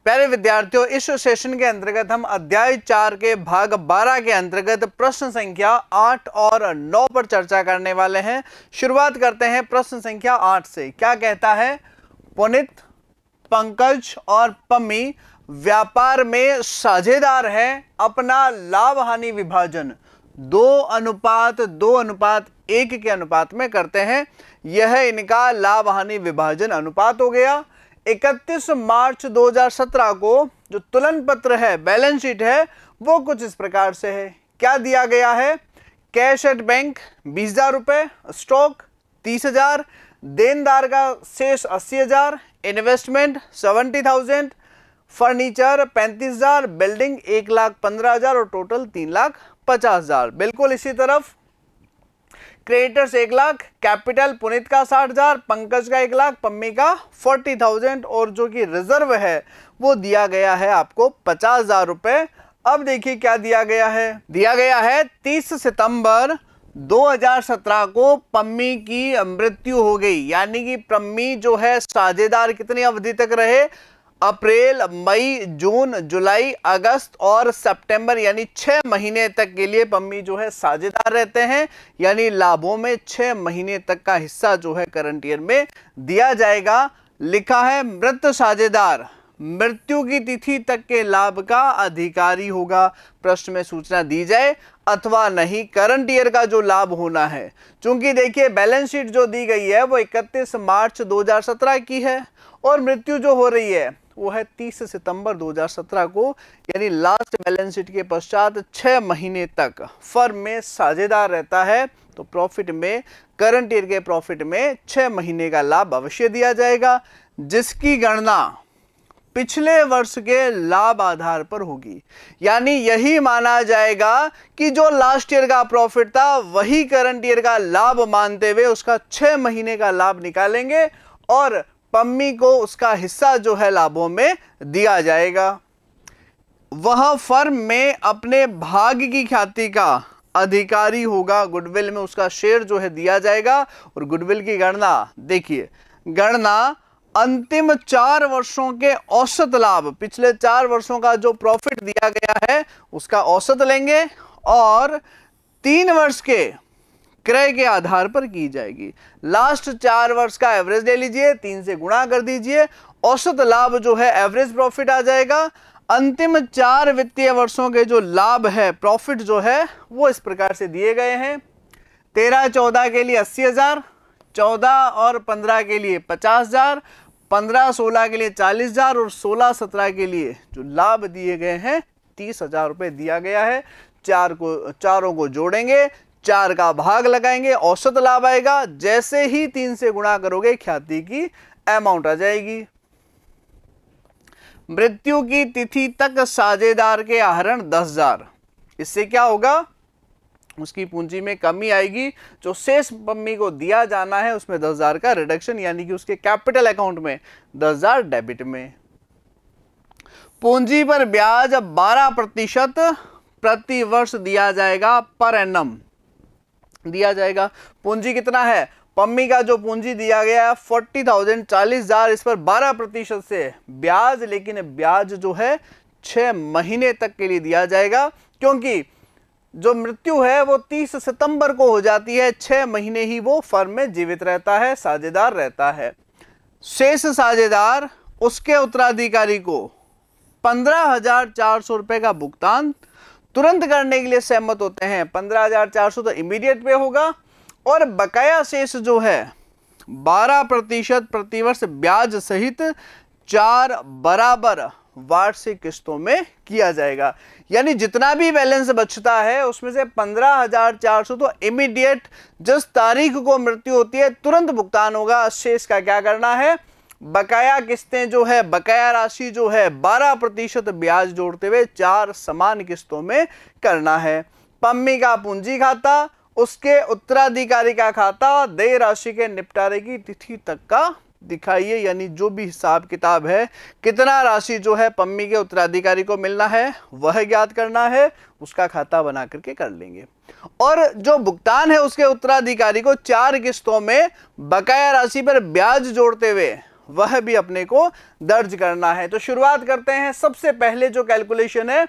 प्यारे विद्यार्थियों, इस सेशन के अंतर्गत हम अध्याय 4 के भाग 12 के अंतर्गत प्रश्न संख्या 8 और 9 पर चर्चा करने वाले हैं। शुरुआत करते हैं प्रश्न संख्या 8 से। क्या कहता है? पुनीत, पंकज और पम्मी व्यापार में साझेदार हैं। अपना लाभ हानि विभाजन 2:1 के अनुपात में करते हैं। यह इनका लाभ हानि विभाजन अनुपात हो गया। 31 मार्च 2017 को जो तुलन पत्र है, बैलेंस शीट है, वो कुछ इस प्रकार से है। क्या दिया गया है? कैश एट बैंक 20,000 रुपए, स्टॉक 30,000, देनदार का शेष 80,000, इन्वेस्टमेंट 70,000, फर्नीचर 35,000, बिल्डिंग 1,15,000 और टोटल 3,50,000। बिल्कुल इसी तरफ क्रेडिटर्स 1,00,000, कैपिटल पुनीत का 60,000, पंकज का 1,00,000, पम्मी का 40,000 और जो कि रिजर्व है वो दिया गया है आपको 50,000 रुपए। अब देखिए क्या दिया गया है। दिया गया है 30 सितंबर 2017 को पम्मी की मृत्यु हो गई, यानी कि पम्मी जो है साझेदार कितनी अवधि तक रहे? अप्रैल, मई, जून, जुलाई, अगस्त और सितंबर, यानी 6 महीने तक के लिए पम्मी जो है साझेदार रहते हैं। यानी लाभों में 6 महीने तक का हिस्सा जो है करंट ईयर में दिया जाएगा। लिखा है मृत साझेदार मृत्यु की तिथि तक के लाभ का अधिकारी होगा। प्रश्न में सूचना दी जाए अथवा नहीं करंट ईयर का जो लाभ होना है। चूंकि देखिए बैलेंस शीट जो दी गई है वो 31 मार्च 2017 की है और मृत्यु जो हो रही है वो है 30 सितंबर 2017 को, यानी लास्ट बैलेंस शीट के पश्चात 6 महीने तक फर्म में साझेदार रहता है। तो प्रॉफिट में, करंट ईयर के प्रॉफिट में 6 महीने का लाभ अवश्य दिया जाएगा, जिसकी गणना पिछले वर्ष के लाभ आधार पर होगी। यानी यही माना जाएगा कि जो लास्ट ईयर का प्रॉफिट था वही करंट ईयर का लाभ मानते हुए उसका 6 महीने का लाभ निकालेंगे और पम्मी को उसका हिस्सा जो है लाभों में दिया जाएगा। वह फर्म में अपने भाग की ख्याति का अधिकारी होगा। गुडविल में उसका शेयर जो है दिया जाएगा। और गुडविल की गणना देखिए, गणना अंतिम 4 वर्षों के औसत लाभ, पिछले 4 वर्षों का जो प्रॉफिट दिया गया है उसका औसत लेंगे और 3 वर्ष के क्रय के आधार पर की जाएगी। लास्ट 4 वर्ष का एवरेज ले लीजिए, 3 से गुणा कर दीजिए, औसत लाभ जो है एवरेज प्रॉफिट आ जाएगा। अंतिम 4 वित्तीय वर्षों के जो लाभ है, प्रॉफिट जो है वो इस प्रकार से दिए गए हैं। 13-14 के लिए 80,000, 14 और 15 के लिए 50,000, 15-16 के लिए 40,000 और 16-17 के लिए जो लाभ दिए गए हैं 30,000 रुपए दिया गया है। चारों को जोड़ेंगे, 4 का भाग लगाएंगे, औसत लाभ आएगा। जैसे ही 3 से गुणा करोगे ख्याति की अमाउंट आ जाएगी। मृत्यु की तिथि तक साझेदार के आहरण 10,000। इससे क्या होगा? उसकी पूंजी में कमी आएगी। जो शेष पम्मी को दिया जाना है उसमें 10,000 का रिडक्शन, यानी कि उसके कैपिटल अकाउंट में 10,000 डेबिट में। पूंजी पर ब्याज 12% प्रति वर्ष दिया जाएगा, पर एनम दिया जाएगा। पूंजी कितना है? पम्मी का जो पूंजी दिया गया है 40,000, 40,000, इस पर 12% से ब्याज, लेकिन ब्याज जो है 6 महीने तक के लिए दिया जाएगा, क्योंकि जो मृत्यु है वो 30 सितंबर को हो जाती है। 6 महीने ही वो फर्म में जीवित रहता है, साझेदार रहता है। शेष साझेदार उसके उत्तराधिकारी को 15,400 रुपए का भुगतान तुरंत करने के लिए सहमत होते हैं। 15,400 तो इमीडिएट पे होगा और बकाया शेष जो है 12% प्रतिवर्ष ब्याज सहित 4 बराबर वार्षिक किस्तों में किया जाएगा। यानी जितना भी बैलेंस बचता है उसमें से 15,400 तो इमीडिएट, जिस तारीख को मृत्यु होती है तुरंत भुगतान होगा। शेष का क्या करना है? बकाया किस्तें जो है, बकाया राशि जो है 12% ब्याज जोड़ते हुए 4 समान किस्तों में करना है। पम्मी का पूंजी खाता, उसके उत्तराधिकारी का खाता, देय राशि के निपटारे की तिथि तक का दिखाइए। यानी जो भी हिसाब किताब है, कितना राशि जो है पम्मी के उत्तराधिकारी को मिलना है वह ज्ञात करना है, उसका खाता बना करके कर लेंगे। और जो भुगतान है उसके उत्तराधिकारी को 4 किस्तों में बकाया राशि पर ब्याज जोड़ते हुए वह भी अपने को दर्ज करना है। तो शुरुआत करते हैं। सबसे पहले जो कैलकुलेशन है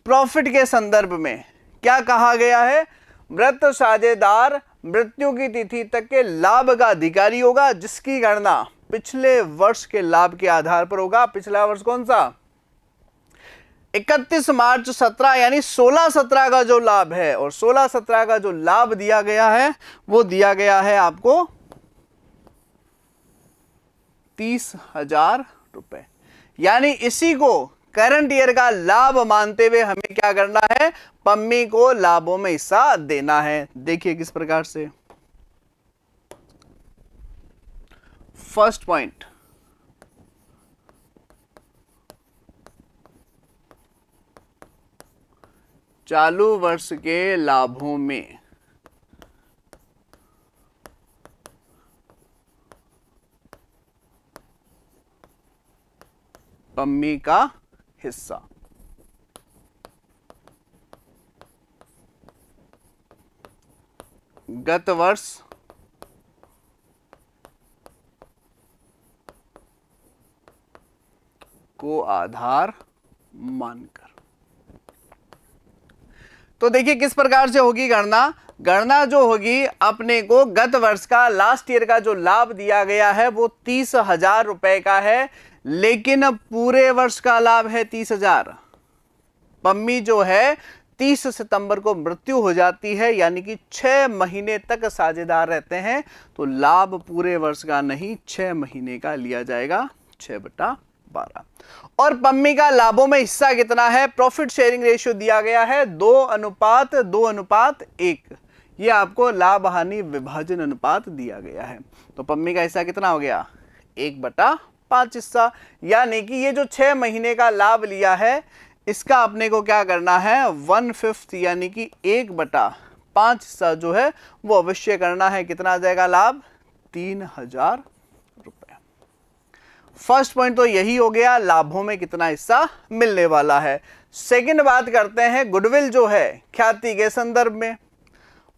प्रॉफिट के संदर्भ में, क्या कहा गया है? मृत साझेदार मृत्यु की तिथि तक के लाभ का अधिकारी होगा, जिसकी गणना पिछले वर्ष के लाभ के आधार पर होगा। पिछला वर्ष कौन सा? 31 मार्च 17 यानी 16-17 का जो लाभ है, और 16-17 का जो लाभ दिया गया है वो दिया गया है आपको 30,000 रुपए। यानी इसी को करंट ईयर का लाभ मानते हुए हमें क्या करना है? पम्मी को लाभों में हिस्सा देना है। देखिए किस प्रकार से। फर्स्ट पॉइंट, चालू वर्ष के लाभों में पम्मी का हिस्सा। गत वर्ष को आधार मानकर। तो देखिए किस प्रकार से होगी गणना। गणना जो होगी, अपने को गत वर्ष का लास्ट ईयर का जो लाभ दिया गया है वो 30,000 रुपए का है, लेकिन पूरे वर्ष का लाभ है 30,000। पम्मी जो है 30 सितंबर को मृत्यु हो जाती है, यानी कि 6 महीने तक साझेदार रहते हैं, तो लाभ पूरे वर्ष का नहीं 6 महीने का लिया जाएगा, 6/12। और पम्मी का लाभों में हिस्सा कितना है? प्रॉफिट शेयरिंग रेशियो दिया गया है 2:2:1। ये आपको लाभ हानि विभाजन अनुपात दिया गया है। तो पम्मी का हिस्सा कितना हो गया? 1/5 हिस्सा। यानी कि ये जो 6 महीने का लाभ लिया है, इसका अपने को क्या करना है? 1/5 यानी कि 1/5 हिस्सा जो है वो अवश्य करना है। कितना आ जाएगा लाभ? 3,000 रुपए। फर्स्ट पॉइंट तो यही हो गया, लाभों में कितना हिस्सा मिलने वाला है। सेकंड बात करते हैं गुडविल जो है ख्याति के संदर्भ में।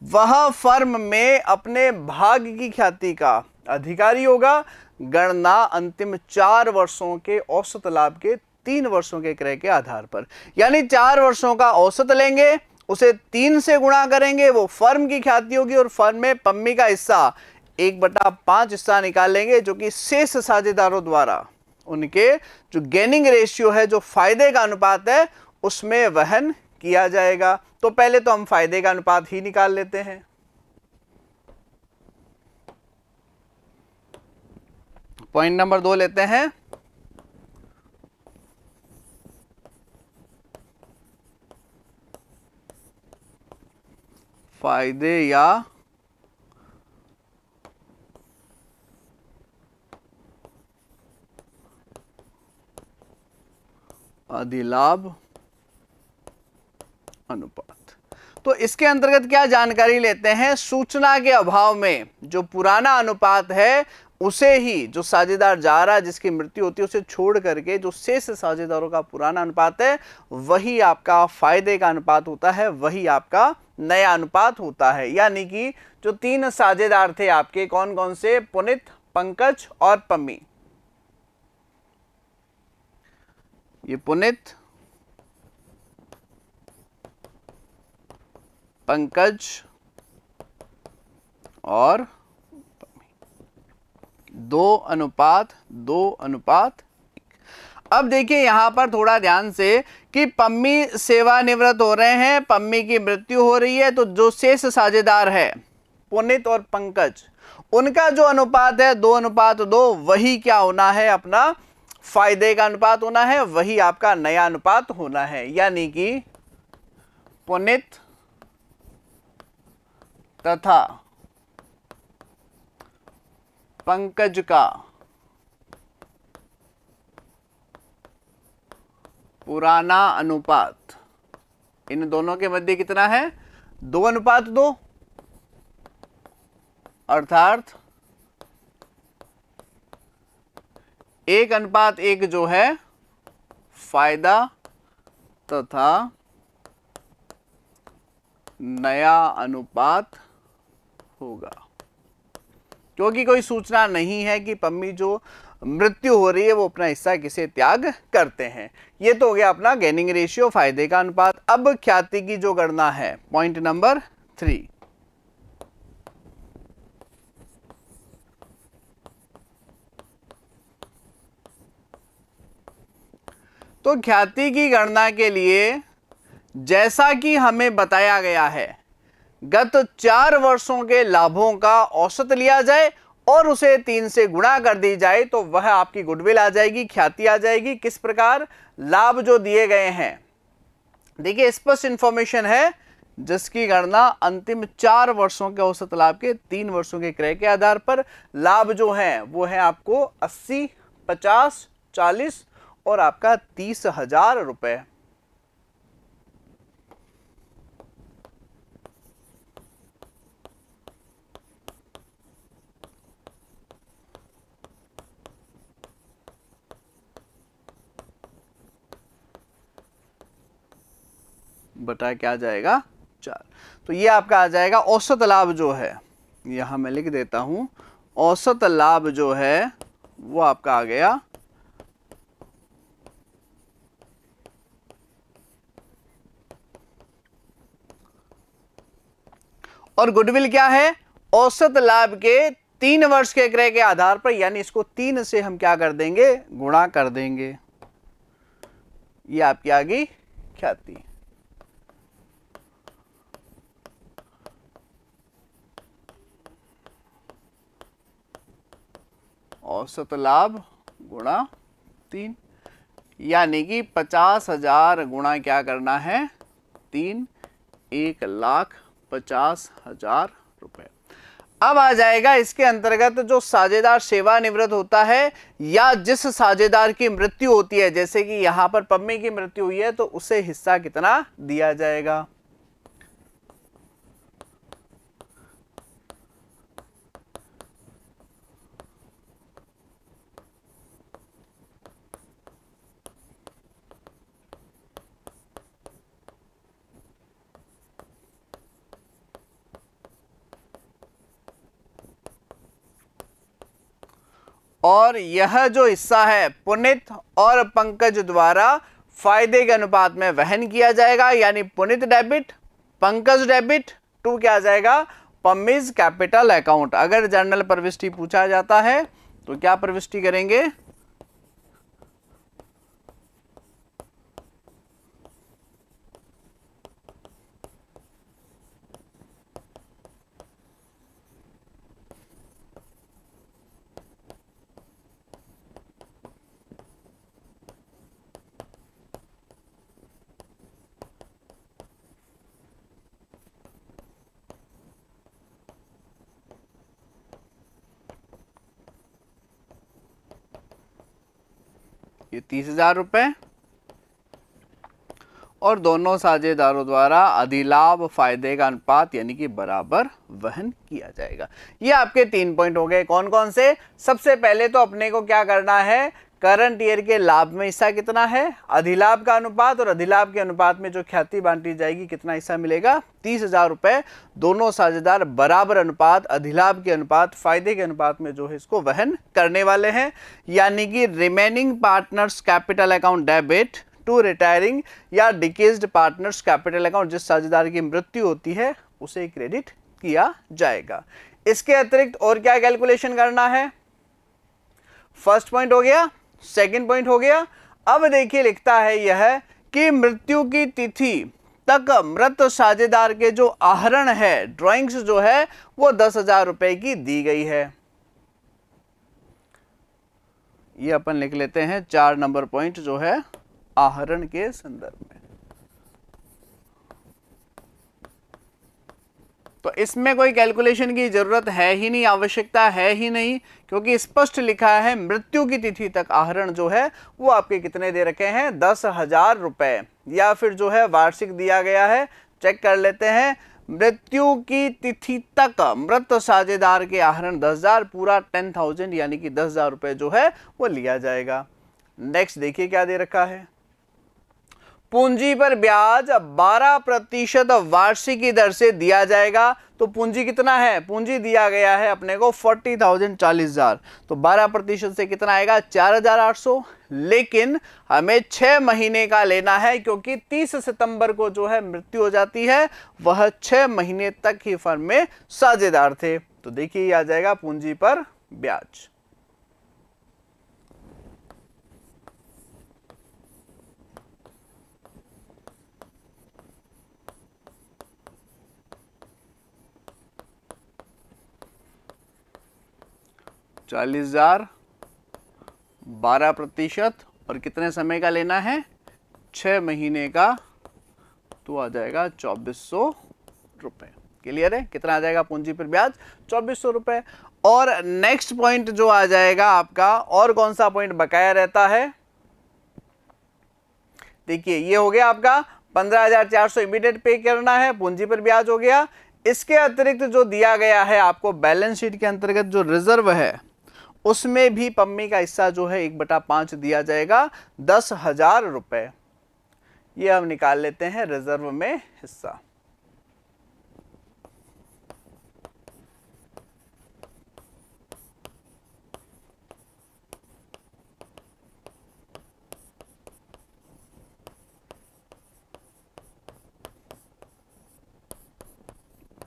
वह फर्म में अपने भाग की ख्याति का अधिकारी होगा। गणना अंतिम 4 वर्षों के औसत लाभ के 3 वर्षों के क्रय के आधार पर, यानी 4 वर्षों का औसत लेंगे, उसे 3 से गुणा करेंगे, वो फर्म की ख्याति होगी, और फर्म में पम्मी का हिस्सा 1/5 हिस्सा निकालेंगे, जो कि शेष साझेदारों द्वारा उनके जो गेनिंग रेशियो है, जो फायदे का अनुपात है, उसमें वहन किया जाएगा। तो पहले तो हम फायदे का अनुपात ही निकाल लेते हैं। पॉइंट नंबर 2 लेते हैं। फायदे या अधिलाभ अनुपात। तो इसके अंतर्गत क्या जानकारी लेते हैं? सूचना के अभाव में जो पुराना अनुपात है उसे ही, जो साझेदार जा रहा है जिसकी मृत्यु होती है उसे छोड़ करके जो शेष साझेदारों का पुराना अनुपात है वही आपका फायदे का अनुपात होता है, वही आपका नया अनुपात होता है। यानी कि जो 3 साझेदार थे आपके, कौन कौन से? पुनित, पंकज और पम्मी। ये पुनित, पंकज और 2:2:1। अब देखिए यहां पर थोड़ा ध्यान से कि पम्मी सेवानिवृत्त हो रहे हैं, पम्मी की मृत्यु हो रही है, तो जो शेष साझेदार है पुनित और पंकज, उनका जो अनुपात है 2:2, वही क्या होना है? अपना फायदे का अनुपात होना है, वही आपका नया अनुपात होना है। यानी कि पुनित तथा पंकज का पुराना अनुपात, इन दोनों के मध्य कितना है? 2:2, अर्थात 1:1 जो है फायदा तथा नया अनुपात होगा। क्योंकि कोई सूचना नहीं है कि पम्मी जो मृत्यु हो रही है वो अपना हिस्सा किसे त्याग करते हैं। ये तो हो गया अपना गेनिंग रेशियो, फायदे का अनुपात। अब ख्याति की जो गणना है, पॉइंट नंबर 3। तो ख्याति की गणना के लिए जैसा कि हमें बताया गया है, गत 4 वर्षों के लाभों का औसत लिया जाए और उसे 3 से गुणा कर दी जाए तो वह आपकी गुडविल आ जाएगी, ख्याति आ जाएगी। किस प्रकार? लाभ जो दिए गए हैं, देखिए स्पष्ट इंफॉर्मेशन है, जिसकी गणना अंतिम 4 वर्षों के औसत लाभ के 3 वर्षों के क्रय के आधार पर। लाभ जो है वो है आपको 80, 50, 40 और आपका 30,000 रुपए। बटा क्या जाएगा? 4। तो ये आपका आ जाएगा औसत लाभ जो है, यहां मैं लिख देता हूं, औसत लाभ जो है वो आपका आ गया और गुडविल क्या है? औसत लाभ के 3 वर्ष के क्रय के आधार पर, यानी इसको 3 से हम क्या कर देंगे? गुणा कर देंगे। ये आपकी आ गई ख्याति। औसत लाभ गुणा 3, यानी कि 50,000 गुणा क्या करना है? 3, 1,50,000 रुपए। अब आ जाएगा इसके अंतर्गत जो साझेदार सेवानिवृत्त होता है या जिस साझेदार की मृत्यु होती है, जैसे कि यहां पर पम्मी की मृत्यु हुई है तो उसे हिस्सा कितना दिया जाएगा? और यह जो हिस्सा है पुनित और पंकज द्वारा फायदे के अनुपात में वहन किया जाएगा, यानी पुनित डेबिट, पंकज डेबिट टू क्या आ जाएगा? पम्मीज कैपिटल अकाउंट। अगर जर्नल प्रविष्टि पूछा जाता है तो क्या प्रविष्टि करेंगे? ये 30,000 रुपए और दोनों साझेदारों द्वारा अधिलाभ फायदे का अनुपात यानी कि बराबर वहन किया जाएगा। ये आपके 3 पॉइंट हो गए। कौन कौन से? सबसे पहले तो अपने को क्या करना है? करंट ईयर के लाभ में हिस्सा कितना है, अधिलाभ का अनुपात, और अधिलाभ के अनुपात में जो ख्याति बांटी जाएगी कितना हिस्सा मिलेगा? 30,000 रुपए। दोनों साझेदार बराबर अनुपात, अधिलाभ के अनुपात, फायदे के अनुपात में जो है इसको वहन करने वाले हैं, यानी कि remaining partners capital account debit to retiring या डिकेज्ड पार्टनर्स कैपिटल अकाउंट, जिस साझेदार की मृत्यु होती है उसे क्रेडिट किया जाएगा। इसके अतिरिक्त और क्या कैलकुलेशन करना है? फर्स्ट पॉइंट हो गया, सेकंड पॉइंट हो गया। अब देखिए लिखता है यह कि मृत्यु की तिथि तक मृत साझेदार के जो आहरण है, ड्राइंग्स जो है वो 10,000 रुपए की दी गई है। ये अपन लिख लेते हैं 4 नंबर पॉइंट जो है आहरण के संदर्भ में। तो इसमें कोई कैलकुलेशन की जरूरत है ही नहीं, आवश्यकता है ही नहीं, क्योंकि स्पष्ट लिखा है मृत्यु की तिथि तक आहरण जो है वो आपके कितने दे रखे हैं? 10,000 रुपए, या फिर जो है वार्षिक दिया गया है। चेक कर लेते हैं। मृत्यु की तिथि तक मृत साझेदार के आहरण 10,000, पूरा 10,000 यानी कि 10,000 रुपए जो है वो लिया जाएगा। नेक्स्ट देखिए क्या दे रखा है। पूंजी पर ब्याज 12% वार्षिक दर से दिया जाएगा। तो पूंजी कितना है, पूंजी दिया गया है अपने को 40,000 40,000, तो 12% से कितना आएगा 4,800। लेकिन हमें 6 महीने का लेना है, क्योंकि 30 सितंबर को जो है मृत्यु हो जाती है, वह 6 महीने तक ही फर्म में साझेदार थे। तो देखिए ये आ जाएगा पूंजी पर ब्याज। $40,000, 12% और कितने समय का लेना है, 6 महीने का, तो आ जाएगा 2,400 रुपए। क्लियर है, कितना आ जाएगा पूंजी पर ब्याज, 2,400 रुपए। और नेक्स्ट पॉइंट जो आ जाएगा आपका, और कौन सा पॉइंट बकाया रहता है, देखिए ये हो गया आपका 15,400 इमीडिएट पे करना है, पूंजी पर ब्याज हो गया। इसके अतिरिक्त जो दिया गया है आपको बैलेंस शीट के अंतर्गत जो रिजर्व है, उसमें भी पम्मी का हिस्सा जो है 1/5 दिया जाएगा, 10,000 रुपए। ये हम निकाल लेते हैं रिजर्व में हिस्सा।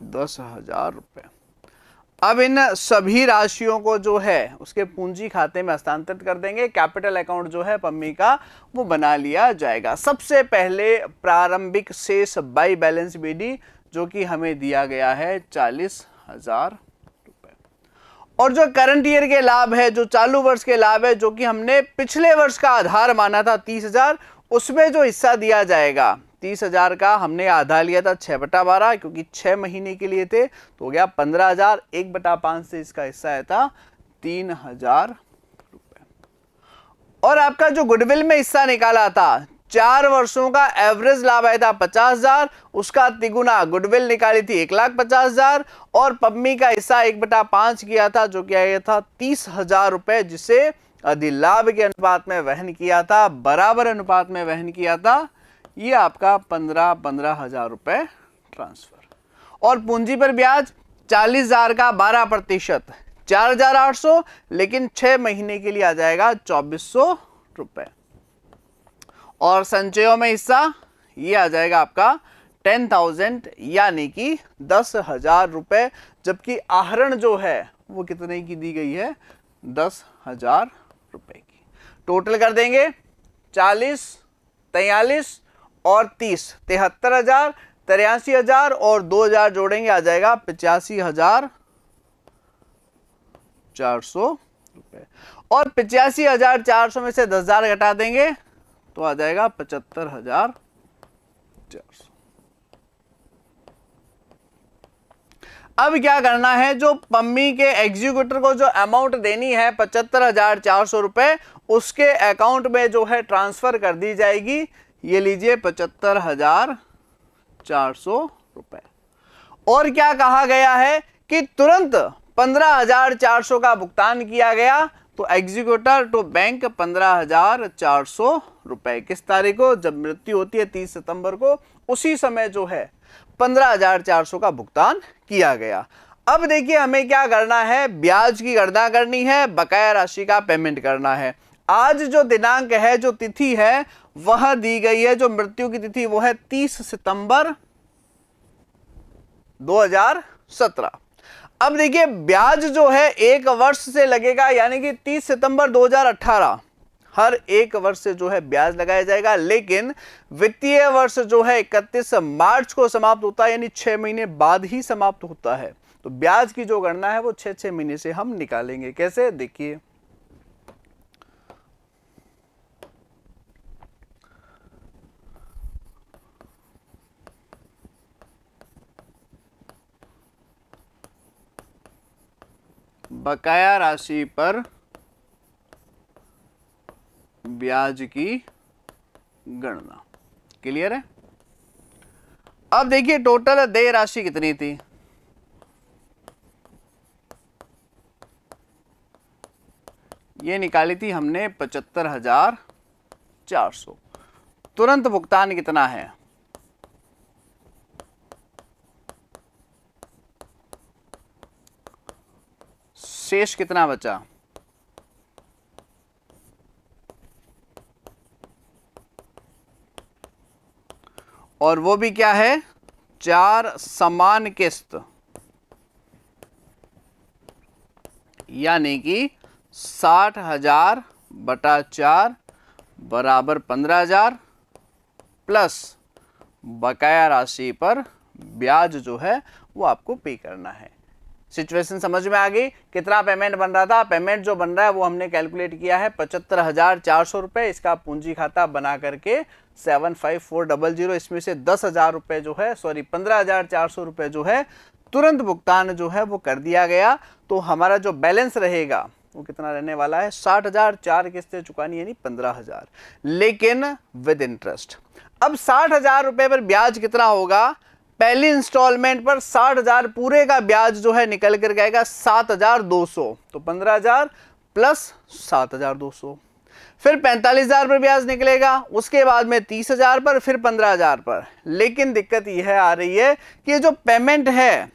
₹10,000। अब इन सभी राशियों को जो है उसके पूंजी खाते में हस्तांतरित कर देंगे। कैपिटल अकाउंट जो है पम्मी का वो बना लिया जाएगा। सबसे पहले प्रारंभिक शेष बाई बैलेंस बीडी, जो कि हमें दिया गया है 40,000 रुपए। और जो करंट ईयर के लाभ है, जो चालू वर्ष के लाभ है, जो कि हमने पिछले वर्ष का आधार माना था 30,000, उसमें जो हिस्सा दिया जाएगा 30,000 का हमने आधा लिया था 6/12, क्योंकि 6 महीने के लिए थे, तो हो गया 15,000। 1/5 से इसका हिस्सा आया था 3,000 रुपए। और आपका जो गुडविल में हिस्सा निकाला था, 4 वर्षों का एवरेज लाभ आया था 50,000, उसका तिगुना गुडविल निकाली थी 1,50,000, और पम्मी का हिस्सा 1/5 किया था, जो कि आया था 30,000 रुपए, जिसे अधिलाभ के अनुपात में वहन किया था, बराबर अनुपात में वहन किया था। ये आपका 15,000 रुपए ट्रांसफर। और पूंजी पर ब्याज 40,000 का 12%, 4,800, लेकिन 6 महीने के लिए आ जाएगा 2,400 रुपए। और संचयों में हिस्सा ये आ जाएगा आपका 10,000, यानी कि 10,000 रुपए, जबकि आहरण जो है वो कितने की दी गई है, 10,000 रुपए की। टोटल कर देंगे 40, 43 और 30, 73,000, 83,000 और 2,000 जोड़ेंगे, आ जाएगा 85,400 रुपए। और 85,400 में से 10,000 घटा देंगे तो आ जाएगा 75,400। अब क्या करना है, जो पम्मी के एग्जीक्यूटर को जो अमाउंट देनी है 75,400 रुपए, उसके अकाउंट में जो है ट्रांसफर कर दी जाएगी। ये लीजिए 75,400 रुपए। और क्या कहा गया है कि तुरंत 15,400 का भुगतान किया गया, तो एग्जीक्यूटर टू बैंक 15,400 रुपए। किस तारीख को, जब मृत्यु होती है 30 सितंबर को, उसी समय जो है 15,400 का भुगतान किया गया। अब देखिए हमें क्या करना है, ब्याज की गणना करनी है, बकाया राशि का पेमेंट करना है। आज जो दिनांक है, जो तिथि है, वह दी गई है, जो मृत्यु की तिथि वो है 30 सितंबर 2017। अब देखिए ब्याज जो है 1 वर्ष से लगेगा, यानी कि 30 सितंबर 2018 हर 1 वर्ष से जो है ब्याज लगाया जाएगा। लेकिन वित्तीय वर्ष जो है 31 मार्च को समाप्त होता है, यानी 6 महीने बाद ही समाप्त होता है। तो ब्याज की जो गणना है वो 6 महीने से हम निकालेंगे। कैसे, देखिए बकाया राशि पर ब्याज की गणना। क्लियर है। अब देखिए टोटल देय राशि कितनी थी, ये निकाली थी हमने 75,400। तुरंत भुगतान कितना है? शेष कितना बचा? और वो भी क्या है? 4 समान किस्त, यानी कि 60,000 बटा 4 बराबर 15,000 प्लस बकाया राशि पर ब्याज जो है वो आपको पे करना है। सिचुएशन समझ में आ गई? कितना पेमेंट बन रहा था? पेमेंट जो बन रहा है वो हमने कैलकुलेट किया है 75,400 रुपए। इसका पूंजी खाता बना करके 75400, इसमें से 10,000 रुपए जो है, सॉरी 15,400 रुपए जो है तुरंत भुगतान जो है वो कर दिया गया। तो हमारा जो बैलेंस रहेगा वो कितना रहने वाला है? 60,000, 4 किस्तें चुकानी यानी 15,000, लेकिन विद इंटरेस्ट। अब 60,000 रुपए पर ब्याज कितना होगा? पहली इंस्टॉलमेंट पर 60,000 पूरे का ब्याज जो है निकल कर आएगा 7,200। तो 15,000 प्लस 7,200, फिर 45,000 पर ब्याज निकलेगा, उसके बाद में 30,000 पर, फिर 15,000 पर। लेकिन दिक्कत यह आ रही है कि जो पेमेंट है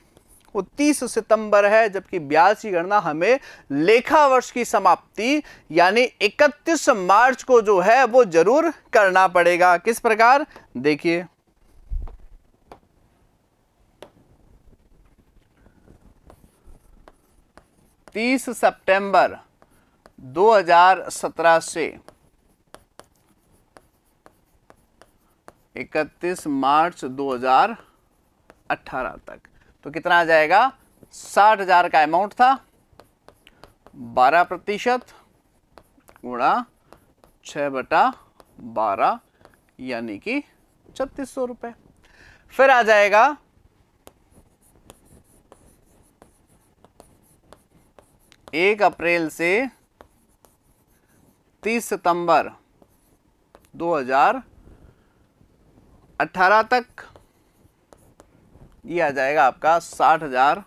वो 30 सितंबर है, जबकि ब्याज की गणना हमें लेखा वर्ष की समाप्ति यानी 31 मार्च को जो है वो जरूर करना पड़ेगा। किस प्रकार? देखिए, तीस सितंबर 2017 से 31 मार्च 2018 तक, तो कितना आ जाएगा? 60,000 का अमाउंट था, 12% गुणा 6/12 यानी कि 3600 रुपए। फिर आ जाएगा 1 अप्रैल से 30 सितंबर 2018 तक, ये आ जाएगा आपका 60,000।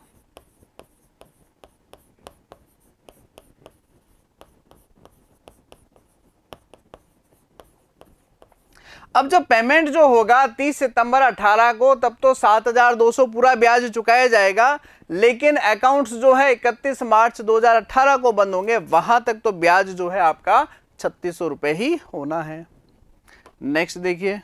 अब जब पेमेंट जो होगा 30 सितंबर 18 को, तब तो 7,200 पूरा ब्याज चुकाया जाएगा, लेकिन अकाउंट्स जो है 31 मार्च 2018 को बंद होंगे, वहां तक तो ब्याज जो है आपका 3600 रुपए ही होना है। नेक्स्ट देखिए,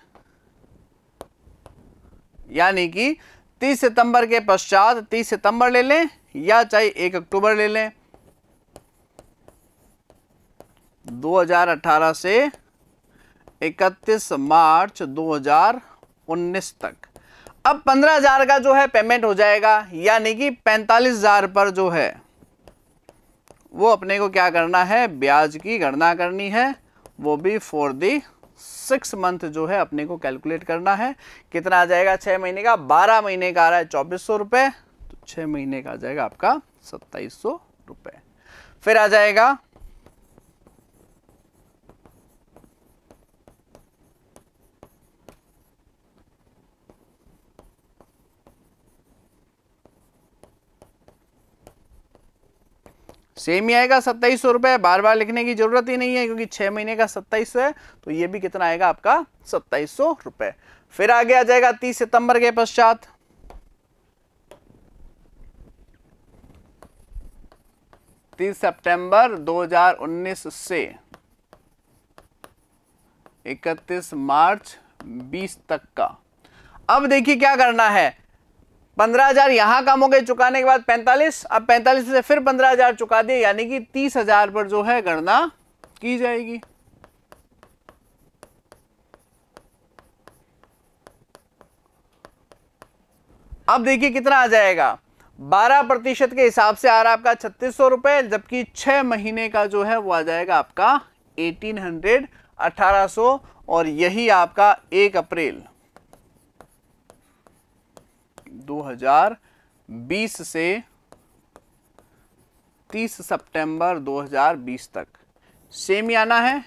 यानी कि 30 सितंबर के पश्चात 30 सितंबर ले लें या चाहे 1 अक्टूबर ले लें, 2018 से 31 मार्च 2019 तक। अब 15,000 का जो है पेमेंट हो जाएगा, यानी कि 45,000 पर जो है वो अपने को क्या करना है? ब्याज की गणना करनी है, वो भी फॉर दी 6 मंथ जो है अपने को कैलकुलेट करना है। कितना आ जाएगा? 6 महीने का, 12 महीने का आ रहा है 2400 रुपए, तो 6 महीने का आ जाएगा आपका 2700 रुपए। फिर आ जाएगा सेम ही आएगा 2700 रुपए, बार बार लिखने की जरूरत ही नहीं है क्योंकि 6 महीने का 2700 है, तो ये भी कितना आएगा आपका? 2700 रुपए। फिर आगे आ जाएगा 30 सितंबर के पश्चात, सितंबर 2019 से 31 मार्च 20 तक का। अब देखिए क्या करना है, 15,000 यहां कम हो गए चुकाने के बाद 45, अब 45 से फिर 15,000 चुका दिए, यानी कि 30,000 पर जो है गणना की जाएगी। अब देखिए कितना आ जाएगा, 12% के हिसाब से आ रहा है आपका 3600 रुपए, जबकि 6 महीने का जो है वो आ जाएगा आपका 1800, 1800, और यही आपका 1 अप्रैल 2020 से 30 सितंबर 2020 तक सेम ही आना है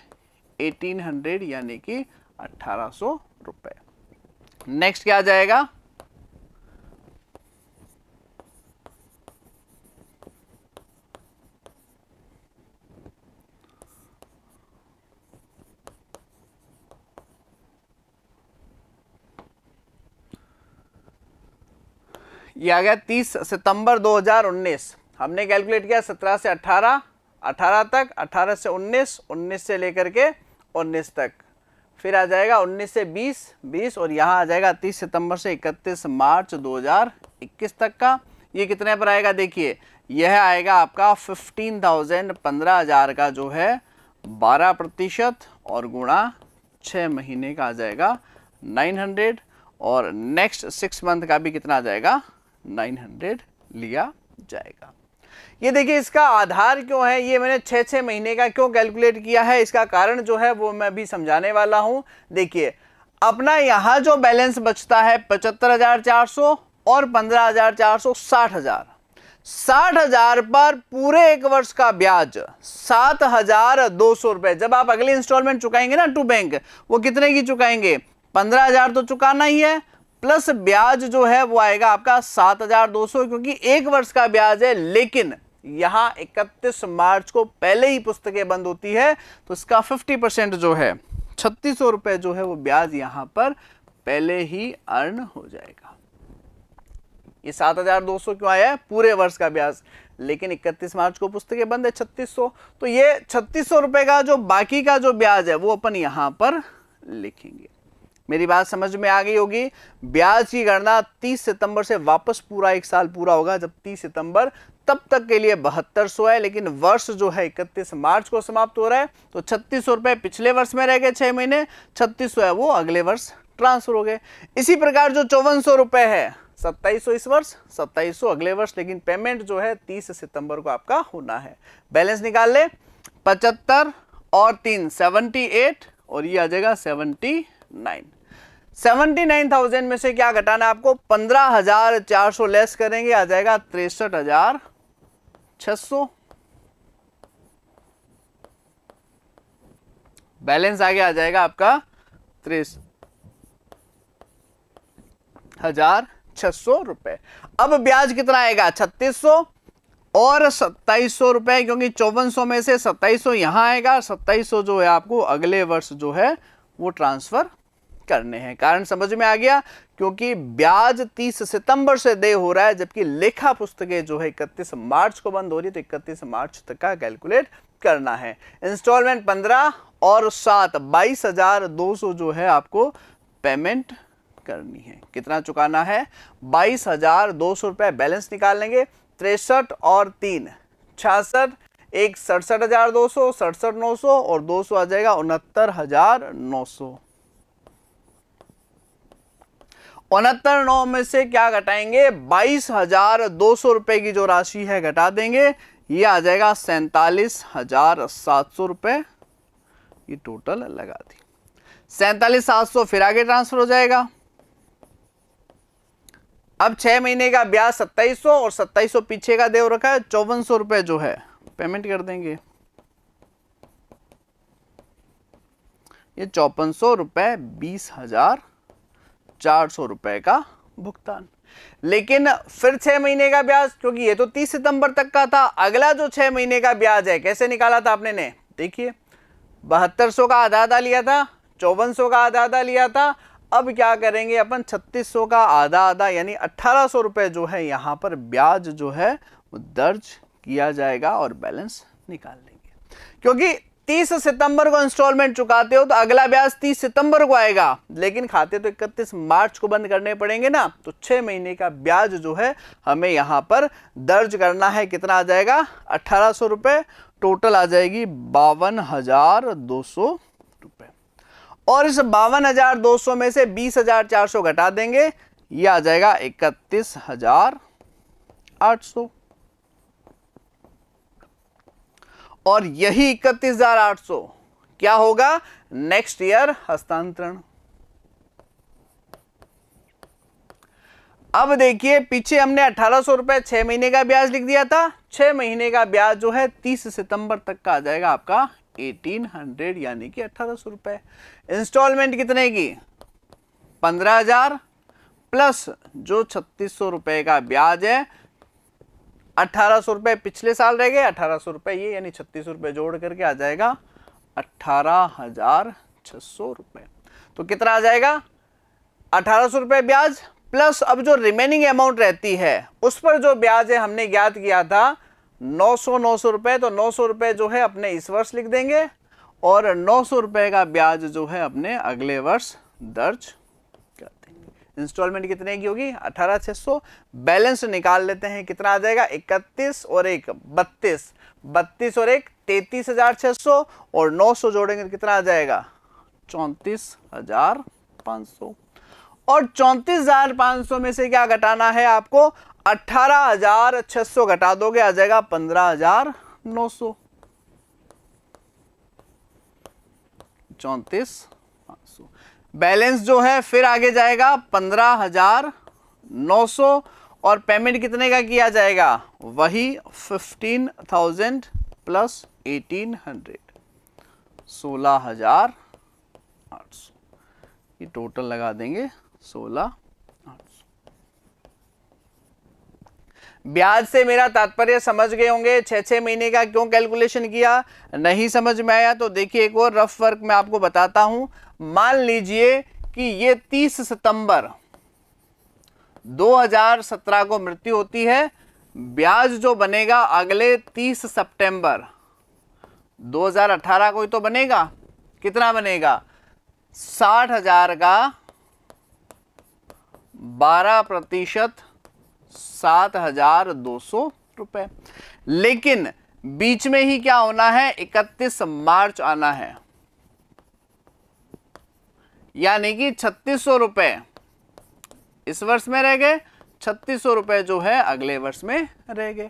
1800 यानी कि 1800 रुपए। नेक्स्ट क्या आ जाएगा? ये आ गया 30 सितंबर 2019। हमने कैलकुलेट किया 17 से 18, 18 तक, 18 से 19, 19 से लेकर के 19 तक, फिर आ जाएगा 19 से 20, 20 और यहाँ आ जाएगा 30 सितंबर से 31 मार्च 2021 तक का। ये कितने पर आएगा देखिए, यह आएगा आपका 15,000, 15,000 का जो है 12% और गुणा 6 महीने का आ जाएगा 900 और नेक्स्ट 6 मंथ का भी कितना आ जाएगा 900 लिया जाएगा। ये देखिए इसका आधार क्यों है, ये मैंने 6-6 महीने का क्यों कैलकुलेट किया है, इसका कारण जो है वो मैं अभी समझाने वाला हूं। देखिए अपना यहाँ जो बैलेंस बचता है 75,400 और 15,400, 60,000, 60,000 पर पूरे एक वर्ष का ब्याज 7,200 रुपए। जब आप अगली इंस्टॉलमेंट चुकाएंगे ना टू बैंक, वो कितने की चुकाएंगे, 15,000 तो चुकाना ही है, प्लस ब्याज जो है वो आएगा आपका 7,200, क्योंकि एक वर्ष का ब्याज है। लेकिन यहां 31 मार्च को पहले ही पुस्तकें बंद होती है, तो इसका 50% जो है 3,600 रुपए जो है वो ब्याज यहां पर पहले ही अर्न हो जाएगा। ये 7,200 क्यों आया है, पूरे वर्ष का ब्याज, लेकिन 31 मार्च को पुस्तकें बंद है 3,600, तो ये 3,600 रुपए का जो बाकी का जो ब्याज है वो अपन यहां पर लिखेंगे। मेरी बात समझ में आ गई होगी। ब्याज की गणना 30 सितंबर से वापस पूरा एक साल पूरा होगा, जब 30 सितंबर तब तक के लिए 7200 है, लेकिन वर्ष जो है 31 मार्च को समाप्त हो रहा है, तो 3,600 रुपए पिछले वर्ष में रह गए 6 महीने, 3,600 है वो अगले वर्ष ट्रांसफर हो गए। इसी प्रकार जो 5,400 रुपए है, 2,700 इस वर्ष, 2,700 अगले वर्ष, लेकिन पेमेंट जो है 30 सितंबर को आपका होना है। बैलेंस निकाल ले, 75 और 3 78 और ये आ जाएगा 79। 79,000 में से क्या घटाना है आपको, 15,400 लेस करेंगे, आ जाएगा 63,600। बैलेंस आगे आ जाएगा आपका 63,600 रुपए। अब ब्याज कितना आएगा, 3,600 और 2,700 रुपए, क्योंकि 5,400 में से 2,700 यहां आएगा, 2,700 जो है आपको अगले वर्ष जो है वो ट्रांसफर करने हैं। कारण समझ में आ गया, क्योंकि ब्याज 30 सितंबर से दे हो रहा है, जबकि लेखा पुस्तकें जो है 31 मार्च को बंद हो रही है, तो 31 मार्च तक का कैलकुलेट करना है। इंस्टॉलमेंट 15 और 7 22,200 जो है आपको पेमेंट करनी है। कितना चुकाना है, 22,200 रुपए। बैलेंस निकाल लेंगे, 63 और 3 66, एक 67,200, 67,900 और 200 आ जाएगा 69,900। 69,900 में से क्या घटाएंगे, 22,200 रुपए की जो राशि है घटा देंगे, ये आ जाएगा 47,700 रुपए। ये टोटल लगा दी, 47,700 फिर आगे ट्रांसफर हो जाएगा। अब 6 महीने का ब्याज 2,700 और 2,700 पीछे का दे रखा है, 5,400 रुपए जो है पेमेंट कर देंगे। ये 5,400 रुपए, 20,400 रुपए का भुगतान। लेकिन फिर 6 महीने का ब्याज, क्योंकि ये तो 30 सितंबर तक का था, अगला जो 6 महीने का ब्याज है कैसे निकाला था आपने ने, देखिए 7200 का आधा आधा लिया था, 5400 का आधा आधा लिया था। अब क्या करेंगे अपन, 3600 का आधा आधा यानी 1,800 रुपए जो है यहां पर ब्याज जो है वो दर्ज किया जाएगा और बैलेंस निकाल लेंगे। क्योंकि 30 सितंबर को इंस्टॉलमेंट चुकाते हो तो अगला ब्याज 30 सितंबर को आएगा, लेकिन खाते तो 31 मार्च को बंद करने पड़ेंगे ना, तो 6 महीने का ब्याज जो है हमें यहां पर दर्ज करना है। कितना आ जाएगा, 1,800 रुपए। टोटल आ जाएगी 52,200 रुपए। और इस 52,200 में से 20,400 घटा देंगे, ये आ जाएगा 31,800। और यही 31,800 क्या होगा, नेक्स्ट ईयर हस्तांतरण। अब देखिए पीछे हमने 1,800 रुपए 6 महीने का ब्याज लिख दिया था, 6 महीने का ब्याज जो है 30 सितंबर तक का आ जाएगा आपका 1,800 यानी कि 1,800 रुपए। इंस्टॉलमेंट कितने की, 15,000 प्लस जो 3,600 रुपए का ब्याज है, 1,800 रुपए पिछले साल रह गए, 1,800 रुपए ये, यानी 3,600 रुपए जोड़ करके आ जाएगा 18,600 रुपए। तो कितना आ जाएगा, 1,800 रुपए ब्याज प्लस अब जो रिमेनिंग अमाउंट रहती है उस पर जो ब्याज है हमने ज्ञात किया था 900 रुपए, तो 900 रुपए जो है अपने इस वर्ष लिख देंगे और 900 रुपए का ब्याज जो है अपने अगले वर्ष दर्ज कर देंगे। इंस्टॉलमेंट कितने की होगी? 18,600। बैलेंस निकाल लेते हैं, कितना आ जाएगा? 31 और 1 32, 32 और 1 33,600 और 900 जोड़ेंगे तो कितना आ जाएगा? 34,500। और 34,500 में से क्या घटाना है आपको? 18,600 घटा दोगे, आ जाएगा 15,900। 34,500 बैलेंस जो है फिर आगे जाएगा 15,900 और पेमेंट कितने का किया जाएगा? वही 15,000 प्लस 1,800 16,800। ये टोटल लगा देंगे 16,800। ब्याज से मेरा तात्पर्य समझ गए होंगे। 6 महीने का क्यों कैलकुलेशन किया? नहीं समझ में आया तो देखिए एक और रफ वर्क मैं आपको बताता हूं। मान लीजिए कि ये 30 सितंबर 2017 को मृत्यु होती है, ब्याज जो बनेगा अगले 30 सितंबर 2018 को ही तो बनेगा। कितना बनेगा? 60,000 का 12% 7,200 रुपए। लेकिन बीच में ही क्या होना है? 31 मार्च आना है, यानी कि 3,600 रुपए इस वर्ष में रह गए, 3,600 रुपए जो है अगले वर्ष में रह गए।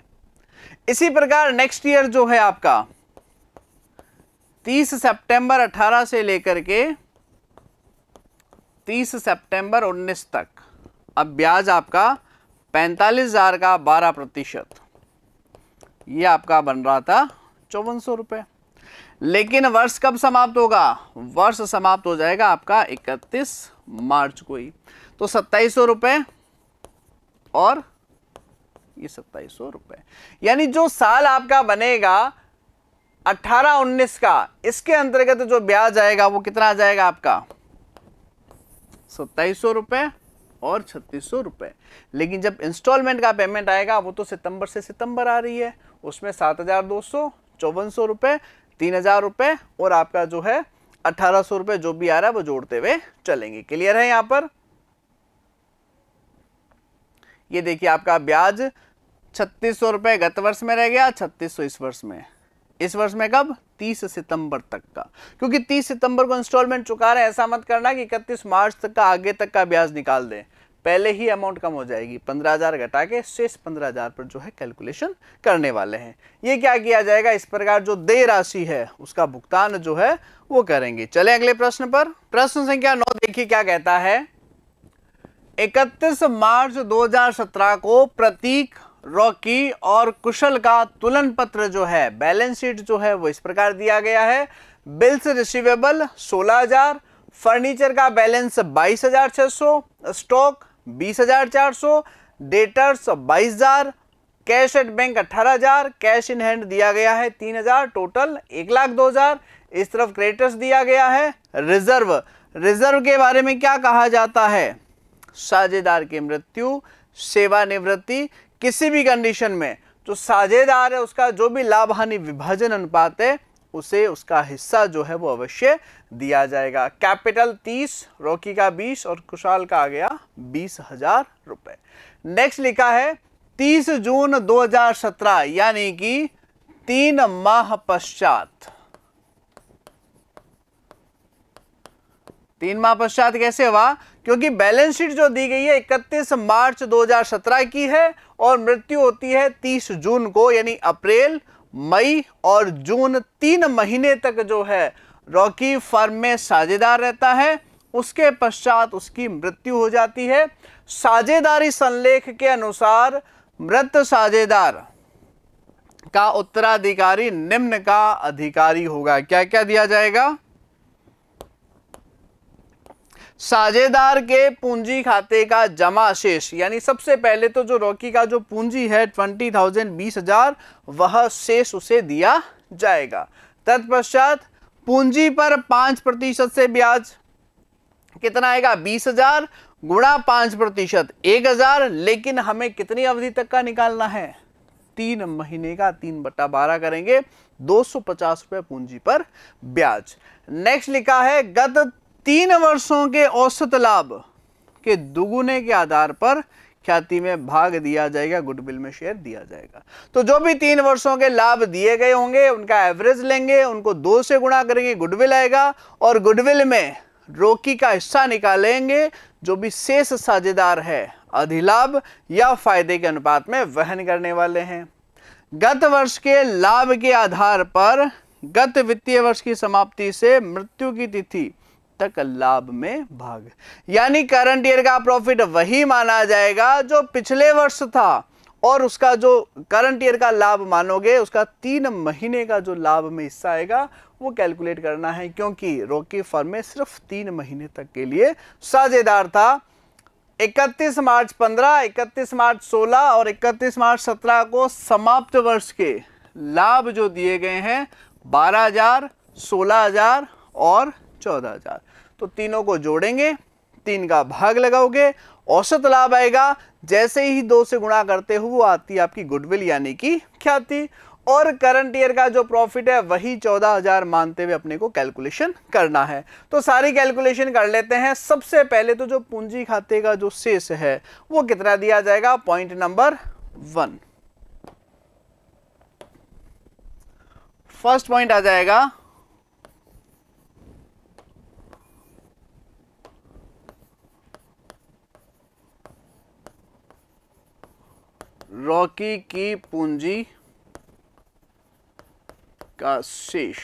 इसी प्रकार नेक्स्ट ईयर जो है आपका 30 सितंबर 18 से लेकर के 30 सितंबर 19 तक अब ब्याज आपका 45,000 का 12%, ये आपका बन रहा था 5,400 रुपए। लेकिन वर्ष कब समाप्त होगा? वर्ष समाप्त हो जाएगा आपका 31 मार्च को ही। तो 2,700 रुपए और ये 2,700 रुपए, यानी जो साल आपका बनेगा 18-19 का, इसके अंतर्गत जो ब्याज आएगा वो कितना आ जाएगा आपका? 2,700 रुपए और 3,600 रुपए। लेकिन जब इंस्टॉलमेंट का पेमेंट आएगा वो तो सितंबर से सितंबर आ रही है, उसमें 7,200, 5,400 रुपए, 3,000 रुपए और आपका जो है 1,800 रुपए जो भी आ रहा है वो जोड़ते हुए चलेंगे। क्लियर है? यहां पर ये देखिए आपका ब्याज 3,600 रुपए गत वर्ष में रह गया, 3,600 इस वर्ष में। इस वर्ष में कब? 30 सितंबर तक का, क्योंकि 30 सितंबर को इंस्टॉलमेंट चुका रहे हैं। ऐसा मत करना कि 31 मार्च तक का आगे तक का ब्याज निकाल दें, पहले ही अमाउंट कम हो जाएगी। 15,000 घटा के शेष 15,000 पर जो है कैलकुलेशन करने वाले हैं। ये क्या किया जाएगा? इस प्रकार जो देय राशि है उसका भुगतान जो है वो करेंगे। चले अगले प्रश्न पर। प्रश्न संख्या 9 देखिए क्या कहता है। 31 मार्च 2017 को प्रतीक, रॉकी और कुशल का तुलन पत्र जो है, बैलेंस शीट जो है वो इस प्रकार दिया गया है। बिल्स रिसीवेबल 16,000, फर्नीचर का balance 22,600, stock 20,400, debtors 22,000, cash at bank 18,000, cash in hand दिया गया है 3,000, टोटल 1,02,000। इस तरफ क्रेडिटर्स दिया गया है। रिजर्व, रिजर्व के बारे में क्या कहा जाता है? साझेदार की मृत्यु, सेवानिवृत्ति, किसी भी कंडीशन में जो साझेदार है उसका जो भी लाभ हानि विभाजन अनुपात है उसे उसका हिस्सा जो है वो अवश्य दिया जाएगा। कैपिटल 30, रॉकी का 20 और कुशाल का आ गया 20,000 रुपए। नेक्स्ट लिखा है 30 जून 2017 यानी कि 3 माह पश्चात। 3 माह पश्चात कैसे हुआ? क्योंकि बैलेंस शीट जो दी गई है 31 मार्च 2017 की है और मृत्यु होती है 30 जून को, यानी अप्रैल, मई और जून 3 महीने तक जो है रॉकी फर्म में साझेदार रहता है। उसके पश्चात उसकी मृत्यु हो जाती है। साझेदारी संलेख के अनुसार मृत साझेदार का उत्तराधिकारी निम्न का अधिकारी होगा। क्या क्या दिया जाएगा? साझेदार के पूंजी खाते का जमा शेष, यानी सबसे पहले तो जो रॉकी का जो पूंजी है 20,000 20,000 वह शेष उसे दिया जाएगा। तत्पश्चात पूंजी पर 5% से ब्याज कितना आएगा? 20,000 गुणा 5%, 1000, लेकिन हमें कितनी अवधि तक का निकालना है? 3 महीने का। 3/12 करेंगे, 250 रुपए पूंजी पर ब्याज। नेक्स्ट लिखा है गत 3 वर्षों के औसत लाभ के दुगुने के आधार पर ख्याति में भाग दिया जाएगा, गुडविल में शेयर दिया जाएगा। तो जो भी 3 वर्षों के लाभ दिए गए होंगे उनका एवरेज लेंगे, उनको 2 से गुणा करेंगे, गुडविल आएगा, और गुडविल में रोकी का हिस्सा निकालेंगे। जो भी शेष साझेदार है अधिलाभ या फायदे के अनुपात में वहन करने वाले हैं। गत वर्ष के लाभ के आधार पर गत वित्तीय वर्ष की समाप्ति से मृत्यु की तिथि तक लाभ में भाग, यानी करंट ईयर का प्रॉफिट वही माना जाएगा जो पिछले वर्ष था, और उसका जो करंट ईयर का लाभ मानोगे उसका 3 महीने का जो लाभ में हिस्सा आएगा वो कैलकुलेट करना है, क्योंकि रॉकी फर्म में सिर्फ 3 महीने तक के लिए साझेदार था। 31 मार्च 15, 31 मार्च 16 और 31 मार्च 17 को समाप्त वर्ष के लाभ जो दिए गए हैं 12,000, 16,000 और 14,000, तो तीनों को जोड़ेंगे, 3 का भाग लगाओगे, औसत लाभ आएगा। जैसे ही 2 से गुणा करते हुए वो आती है आपकी गुडविल यानी कि ख्याति, और करंट ईयर का जो प्रॉफिट है वही 14,000 मानते हुए अपने को कैलकुलेशन करना है। तो सारी कैलकुलेशन कर लेते हैं। सबसे पहले तो जो पूंजी खाते का जो शेष है वो कितना दिया जाएगा? पॉइंट नंबर 1, फर्स्ट पॉइंट आ जाएगा रॉकी की पूंजी का शेष,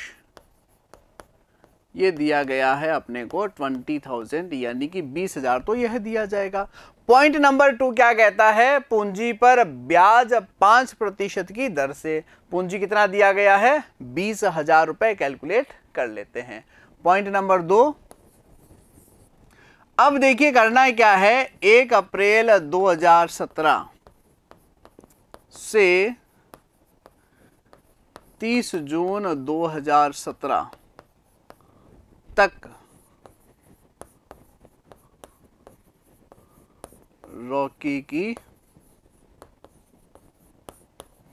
ये दिया गया है अपने को 20,000 यानी कि 20,000, तो यह दिया जाएगा। पॉइंट नंबर 2 क्या कहता है? पूंजी पर ब्याज 5% की दर से। पूंजी कितना दिया गया है? 20,000 रुपए कैलकुलेट कर लेते हैं। पॉइंट नंबर 2, अब देखिए करना क्या है, 1 अप्रैल 2017 से 30 जून 2017 तक रॉकी की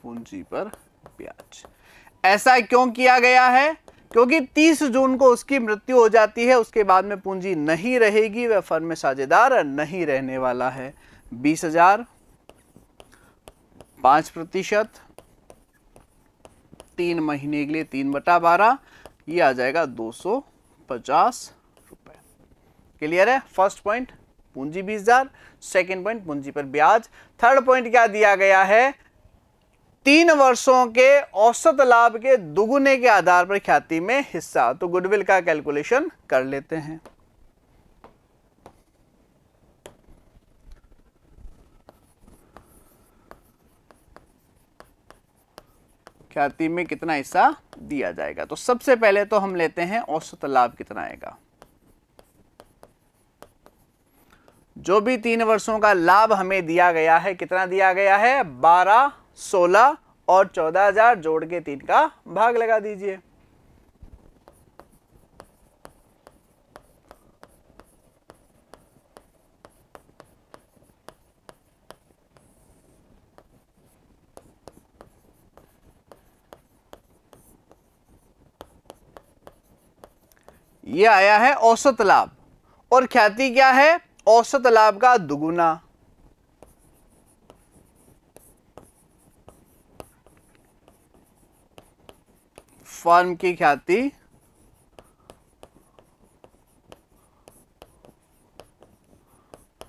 पूंजी पर ब्याज। ऐसा क्यों किया गया है? क्योंकि 30 जून को उसकी मृत्यु हो जाती है, उसके बाद में पूंजी नहीं रहेगी, वह फर्म में साझेदार नहीं रहने वाला है। 20,000, 5%, 3 महीने के लिए 3/12, ये आ जाएगा 250 रुपए। क्लियर है? फर्स्ट पॉइंट पूंजी 20,000, सेकेंड पॉइंट पूंजी पर ब्याज। थर्ड पॉइंट क्या दिया गया है? 3 वर्षों के औसत लाभ के दुगुने के आधार पर ख्याति में हिस्सा। तो गुडविल का कैलकुलेशन कर लेते हैं। ख्याति में कितना हिस्सा दिया जाएगा? तो सबसे पहले तो हम लेते हैं औसत लाभ कितना आएगा। जो भी 3 वर्षों का लाभ हमें दिया गया है, कितना दिया गया है? 12, 16 और 14,000 जोड़ के 3 का भाग लगा दीजिए। ये आया है औसत लाभ, और ख्याति क्या है? औसत लाभ का दुगुना। फर्म की ख्याति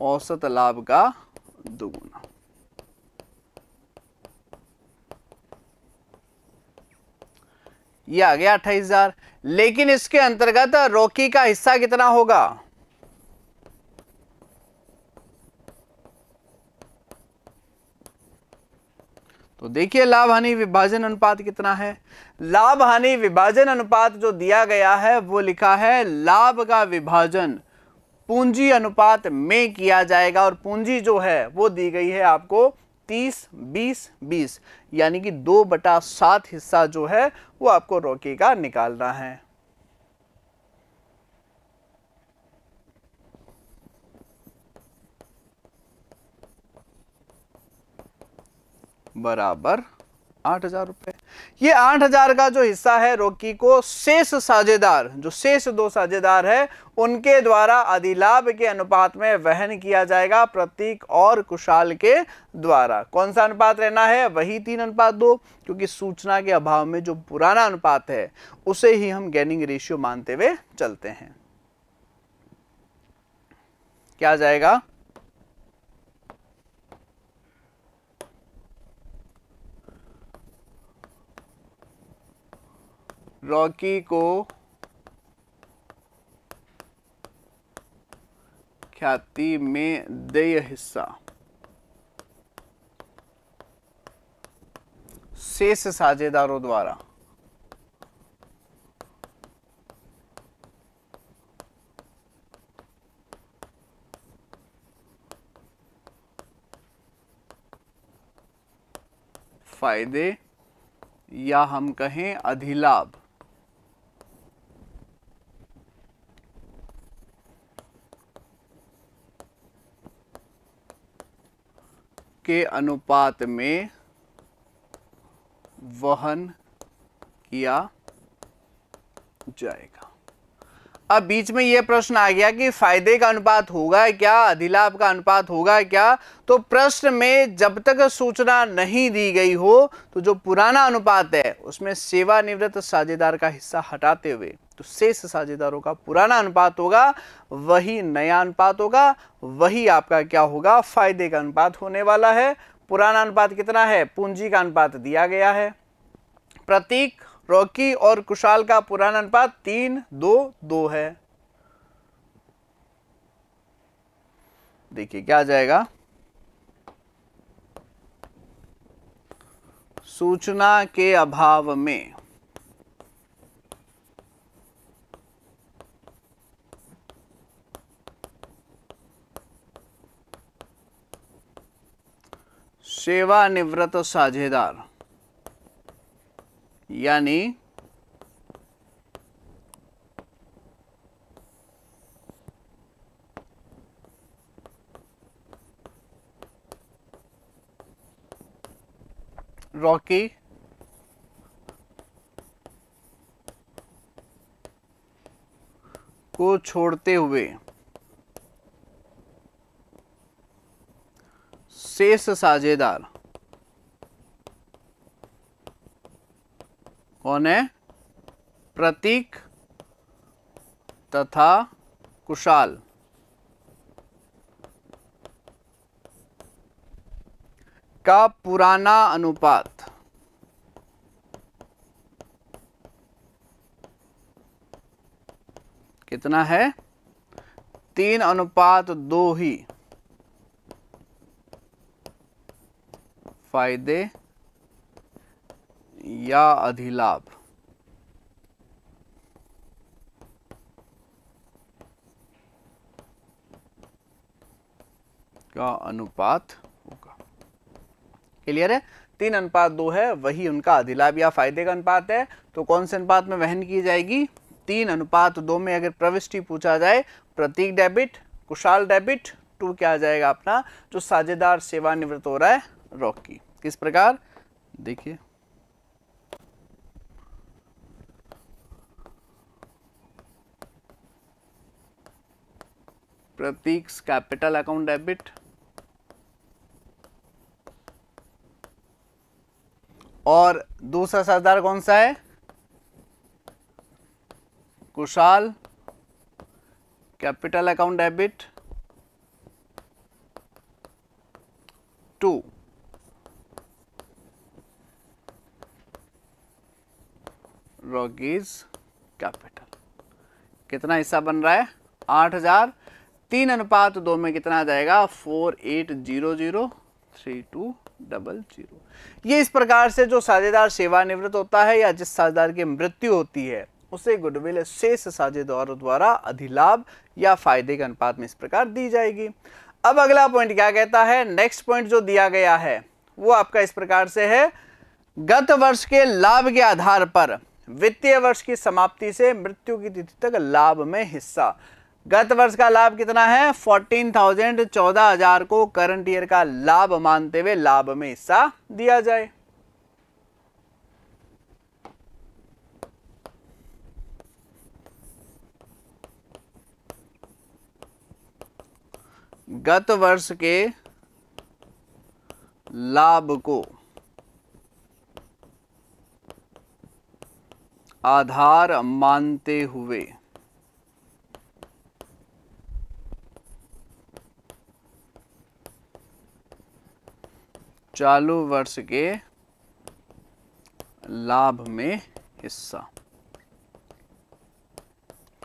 औसत लाभ का दुगुना। ये आ गया 28,000, लेकिन इसके अंतर्गत रॉकी का हिस्सा कितना होगा? तो देखिए लाभ हानि विभाजन अनुपात कितना है। लाभ हानि विभाजन अनुपात जो दिया गया है वो लिखा है लाभ का विभाजन पूंजी अनुपात में किया जाएगा, और पूंजी जो है वो दी गई है आपको 30, 20, 20, यानी कि 2/7 हिस्सा जो है वो आपको रॉकी का निकालना है। बराबर 8,000 रुपये। ये 8,000 का जो हिस्सा है रॉकी को शेष साझेदार, जो शेष 2 साझेदार है उनके द्वारा अधिलाभ के अनुपात में वहन किया जाएगा, प्रतीक और कुशाल के द्वारा। कौन सा अनुपात रहना है? वही 3:2, क्योंकि सूचना के अभाव में जो पुराना अनुपात है उसे ही हम गेनिंग रेशियो मानते हुए चलते हैं। क्या जाएगा? रॉकी को ख्याति में देय हिस्सा शेष साझेदारों द्वारा फायदे या हम कहें अधिलाभ के अनुपात में वहन किया जाएगा। अब बीच में यह प्रश्न आ गया कि फायदे का अनुपात होगा क्या, अधिलाभ का अनुपात होगा क्या? तो प्रश्न में जब तक सूचना नहीं दी गई हो तो जो पुराना अनुपात है उसमें सेवानिवृत्त साझेदार का हिस्सा हटाते हुए तो शेष साझेदारों का पुराना अनुपात होगा, वही नया अनुपात होगा, वही आपका क्या होगा? फायदे का अनुपात होने वाला है। पुराना अनुपात कितना है? पूंजी का अनुपात दिया गया है। प्रतीक, रॉकी और कुशाल का पुराना अनुपात 3:2 है। देखिए क्या जाएगा? सूचना के अभाव में सेवानिवृत्त साझेदार यानी रॉकी को छोड़ते हुए शेष साझेदार कौन है? प्रतीक तथा कुशाल का पुराना अनुपात कितना है? 3:2 ही फायदे या अधिलाभ का अनुपात होगा। क्लियर है? 3:2 है, वही उनका अधिलाभ या फायदे का अनुपात है। तो कौन से अनुपात में वहन की जाएगी? 3:2 में। अगर प्रविष्टि पूछा जाए, प्रतीक डेबिट, कुशाल डेबिट, 2 क्या आ जाएगा अपना? जो साझेदार सेवानिवृत्त हो रहा है रॉकी। किस प्रकार? देखिए प्रतीक कैपिटल अकाउंट डेबिट और दूसरा साझेदार कौन सा है? कुशाल कैपिटल अकाउंट डेबिट 2 रॉकीज कैपिटल। कितना हिस्सा बन रहा है? 8,000। 3:2 में कितना आ जाएगा? 48003200। ये इस प्रकार से जो साझेदार सेवानिवृत्त होता है या जिस साझेदार की मृत्यु होती है उसे गुडविल शेष साझेदारों द्वारा अधिलाभ या फायदे के अनुपात में इस प्रकार दी जाएगी। अब अगला पॉइंट क्या कहता है? नेक्स्ट पॉइंट जो दिया गया है वो आपका इस प्रकार से है, गत वर्ष के लाभ के आधार पर वित्तीय वर्ष की समाप्ति से मृत्यु की तिथि तक लाभ में हिस्सा। गत वर्ष का लाभ कितना है 14,000, 14,000 को करंट ईयर का लाभ मानते हुए लाभ में हिस्सा दिया जाए। गत वर्ष के लाभ को आधार मानते हुए चालू वर्ष के लाभ में हिस्सा।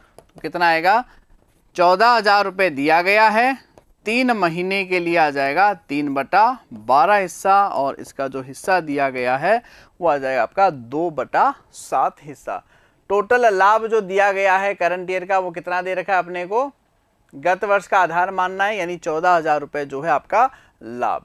तो कितना आएगा 14,000 रुपये दिया गया है, 3 महीने के लिए आ जाएगा 3/12 हिस्सा, और इसका जो हिस्सा दिया गया है वो आ जाएगा आपका 2/7 हिस्सा। टोटल लाभ जो दिया गया है करंट ईयर का वो कितना दे रखा है अपने को, गत वर्ष का आधार मानना है, यानी 14,000 रुपये जो है आपका लाभ।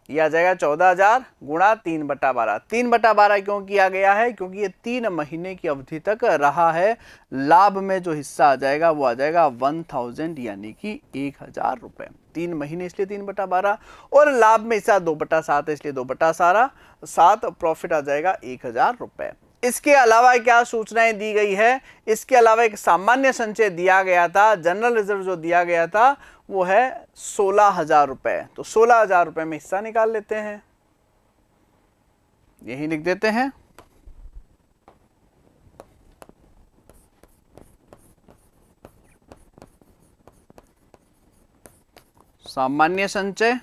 यह आ जाएगा 14,000 गुणा 3/12। 3/12 क्यों किया गया है, क्योंकि ये 3 महीने की अवधि तक रहा है। लाभ में जो हिस्सा आ जाएगा वो आ जाएगा 1,000 यानी कि 1,000 रुपये। 3 महीने इसलिए 3/12, और लाभ में हिस्सा 2/7 है इसलिए 2/7 प्रॉफिट आ जाएगा 1,000 रुपये। इसके अलावा क्या सूचनाएं दी गई है, इसके अलावा एक सामान्य संचय दिया गया था, जनरल रिजर्व जो दिया गया था वो है 16,000 रुपये। तो 16,000 रुपये में हिस्सा निकाल लेते हैं, यही लिख देते हैं। सामान्य संचय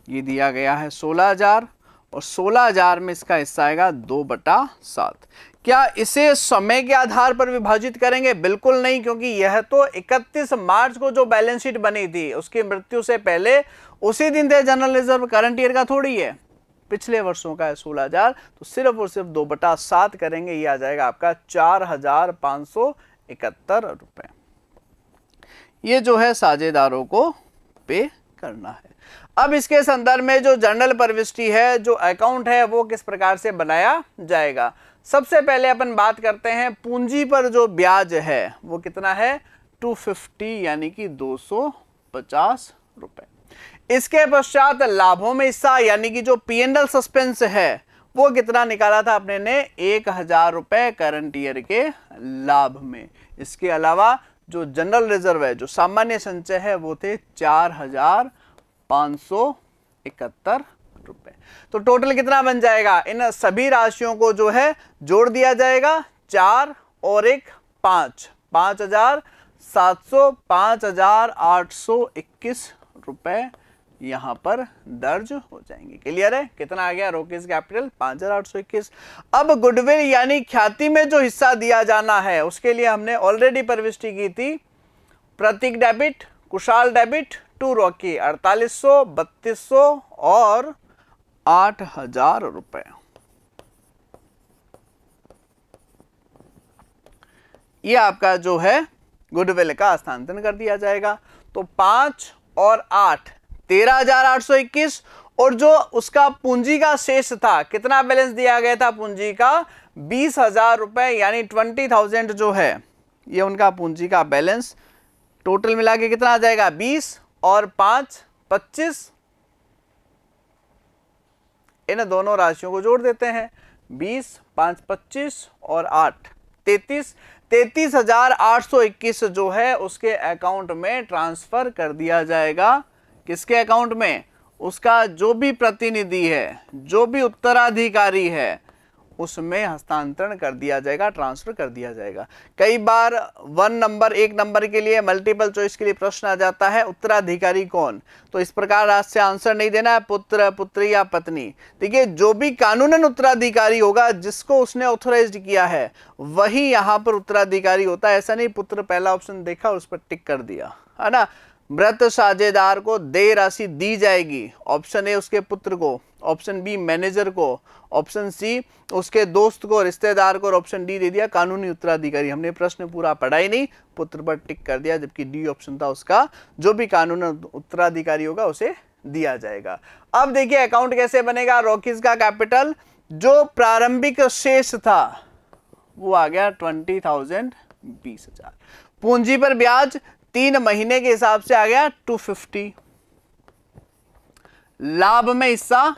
ये दिया गया है 16,000, और 16,000 में इसका हिस्सा आएगा 2/7। क्या इसे समय के आधार पर विभाजित करेंगे? बिल्कुल नहीं, क्योंकि यह तो 31 मार्च को जो बैलेंस शीट बनी थी उसकी मृत्यु से पहले उसी दिन थे जनरल रिजर्व, करंट ईयर का थोड़ी है, पिछले वर्षों का है 16,000। तो सिर्फ और सिर्फ 2/7 करेंगे, ये आ जाएगा आपका 4,571 रुपये। ये जो है साझेदारों को पे करना है। अब इसके संदर्भ में जो जर्नल प्रविष्टि है, जो अकाउंट है, वो किस प्रकार से बनाया जाएगा। सबसे पहले अपन बात करते हैं पूंजी पर जो ब्याज है वो कितना है 250 यानी कि 250 रुपए। इसके पश्चात लाभों में हिस्सा यानी कि जो P&L सस्पेंस है वो कितना निकाला था अपने ने 1,000 रुपए करंट ईयर के लाभ में। इसके अलावा जो जनरल रिजर्व है, जो सामान्य संचय है, वो थे 4,571 रुपए। तो टोटल कितना बन जाएगा, इन सभी राशियों को जो है जोड़ दिया जाएगा, 4 और 1 5, 5,700, 5,821 रुपए यहां पर दर्ज हो जाएंगे। क्लियर है, कितना आ गया रोकीज कैपिटल 5,821। अब गुडविल यानी ख्याति में जो हिस्सा दिया जाना है उसके लिए हमने ऑलरेडी प्रविष्टि की थी। Prateek debit, Kushal debit to Rocky 4,800, 3,200 और 8,000 रुपए। ये आपका जो है गुडविल का हस्तांतरण कर दिया जाएगा। तो 5 और 8 13,821, और जो उसका पूंजी का शेष था, कितना बैलेंस दिया गया था पूंजी का 20,000 रुपए, यानी 20,000 जो है ये उनका पूंजी का बैलेंस। टोटल मिला के कितना आ जाएगा 20 और 5 25। इन दोनों राशियों को जोड़ देते हैं, 20 5 25 और 8 33। 33,821 जो है उसके अकाउंट में ट्रांसफर कर दिया जाएगा। किसके अकाउंट में, उसका जो भी प्रतिनिधि है, जो भी उत्तराधिकारी है, उसमें हस्तांतरण कर दिया जाएगा, ट्रांसफर कर दिया जाएगा। कई बार 1 नंबर के लिए मल्टीपल चॉइस के लिए प्रश्न आ जाता है उत्तराधिकारी कौन, तो इस प्रकार आज से आंसर नहीं देना है पुत्र, पुत्री या पत्नी। देखिए जो भी कानूनन उत्तराधिकारी होगा, जिसको उसने ऑथोराइज्ड किया है, वही यहाँ पर उत्तराधिकारी होता है। ऐसा नहीं पुत्र पहला ऑप्शन देखा उस पर टिक कर दिया, है ना। मृत साझेदार को देय राशि दी जाएगी, ऑप्शन ए उसके पुत्र को, ऑप्शन बी मैनेजर को, ऑप्शन सी उसके दोस्त को, रिश्तेदार को, और ऑप्शन डी दे दिया कानूनी उत्तराधिकारी। हमने प्रश्न पूरा पढ़ा ही नहीं, पुत्र पर टिक कर दिया, जबकि डी ऑप्शन था उसका, जो भी कानूनी उत्तराधिकारी होगा उसे दिया जाएगा। अब देखिए अकाउंट कैसे बनेगा। रॉकीज का कैपिटल जो प्रारंभिक शेष था वो आ गया 20,000, 20,000। पूंजी पर ब्याज 3 महीने के हिसाब से आ गया 250। लाभ में हिस्सा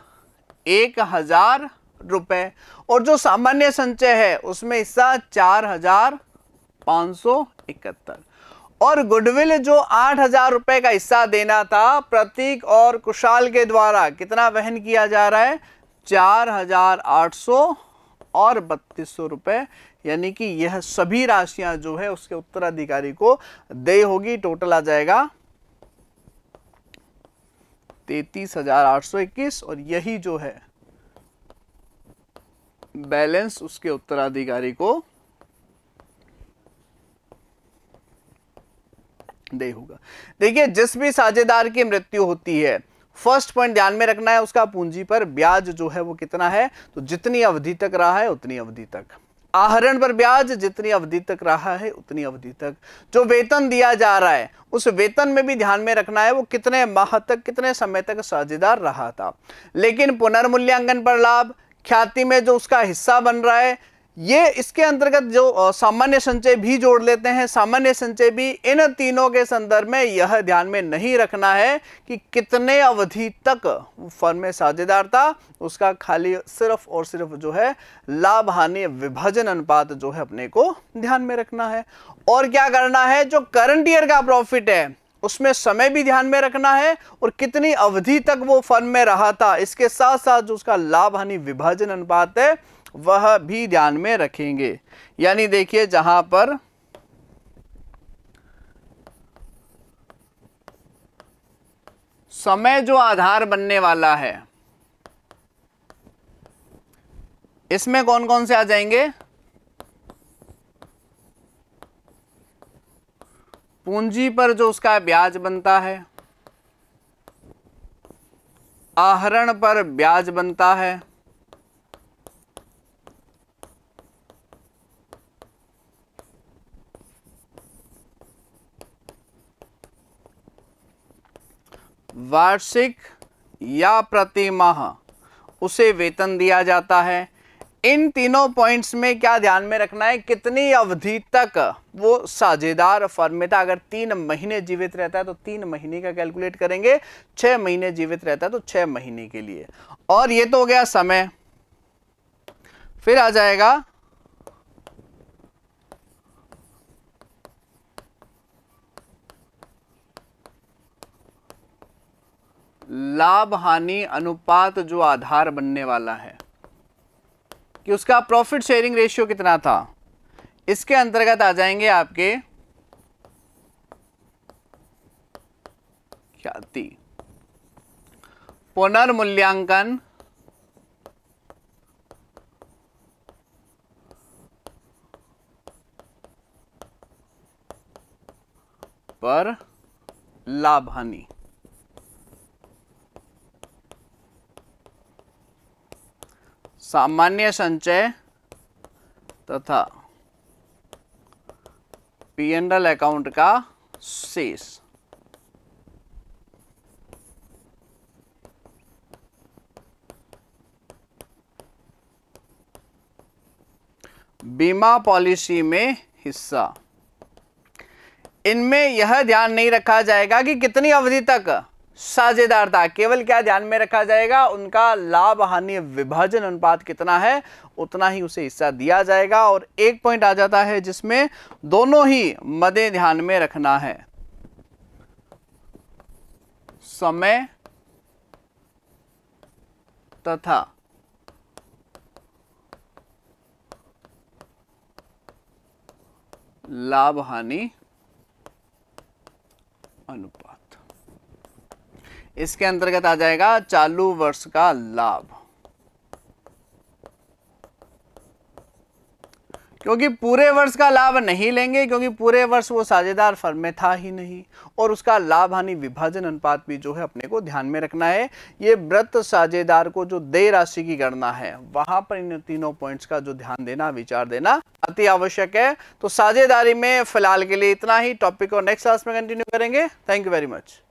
1,000 रुपए, और जो सामान्य संचय है उसमें हिस्सा 4,571, और गुडविल जो 8,000 रुपए का हिस्सा देना था प्रतीक और कुशाल के द्वारा कितना वहन किया जा रहा है, 4,800 और 3,200 रुपए, यानी कि यह सभी राशियां जो है उसके उत्तराधिकारी को देय होगी। टोटल आ जाएगा 33,821, और यही जो है बैलेंस उसके उत्तराधिकारी को देय होगा। देखिए, जिस भी साझेदार की मृत्यु होती है, फर्स्ट पॉइंट ध्यान में रखना है उसका पूंजी पर ब्याज जो है वो कितना है, तो जितनी अवधि तक रहा है उतनी अवधि तक। आहरण पर ब्याज जितनी अवधि तक रहा है उतनी अवधि तक। जो वेतन दिया जा रहा है उस वेतन में भी ध्यान में रखना है वो कितने माह तक, कितने समय तक साझेदार रहा था। लेकिन पुनर्मूल्यांकन पर लाभ, ख्याति में जो उसका हिस्सा बन रहा है, ये इसके अंतर्गत जो सामान्य संचय भी जोड़ लेते हैं। सामान्य संचय भी, इन तीनों के संदर्भ में यह ध्यान में नहीं रखना है कि कितने अवधि तक फर्म में साझेदार था, उसका खाली सिर्फ और सिर्फ जो है लाभ हानि विभाजन अनुपात जो है अपने को ध्यान में रखना है। और क्या करना है, जो करंट ईयर का प्रॉफिट है उसमें समय भी ध्यान में रखना है और कितनी अवधि तक वो फर्म में रहा था, इसके साथ साथ जो उसका लाभ हानि विभाजन अनुपात है वह भी ध्यान में रखेंगे। यानी देखिए, जहां पर समय जो आधार बनने वाला है इसमें कौन कौन से आ जाएंगे, पूंजी पर जो उसका ब्याज बनता है, आहरण पर ब्याज बनता है, वार्षिक या प्रति माह उसे वेतन दिया जाता है। इन तीनों पॉइंट्स में क्या ध्यान में रखना है, कितनी अवधि तक वो साझेदार फर्म में था। अगर 3 महीने जीवित रहता है तो 3 महीने का कैलकुलेट करेंगे, 6 महीने जीवित रहता है तो 6 महीने के लिए। और ये तो हो गया समय। फिर आ जाएगा लाभ हानि अनुपात जो आधार बनने वाला है कि उसका प्रॉफिट शेयरिंग रेशियो कितना था। इसके अंतर्गत आ जाएंगे आपके ख्याति, पुनर्मूल्यांकन पर लाभ हानि, सामान्य संचय तथा P&L अकाउंट का शेष। बीमा पॉलिसी में हिस्सा, इनमें यह ध्यान नहीं रखा जाएगा कि कितनी अवधि तक साझेदार था, केवल क्या ध्यान में रखा जाएगा, उनका लाभ हानि विभाजन अनुपात कितना है उतना ही उसे हिस्सा दिया जाएगा। और एक पॉइंट आ जाता है जिसमें दोनों ही मदे ध्यान में रखना है, समय तथा लाभ हानि अनुपात। इसके अंतर्गत आ जाएगा चालू वर्ष का लाभ, क्योंकि पूरे वर्ष का लाभ नहीं लेंगे क्योंकि पूरे वर्ष वो साझेदार फर्म में था ही नहीं, और उसका लाभ हानि विभाजन अनुपात भी जो है अपने को ध्यान में रखना है। ये मृत साझेदार को जो देय राशि की गणना है वहां पर इन तीनों पॉइंट्स का जो ध्यान देना, विचार देना अति आवश्यक है। तो साझेदारी में फिलहाल के लिए इतना ही, टॉपिक को नेक्स्ट क्लास में कंटिन्यू करेंगे। Thank you very much.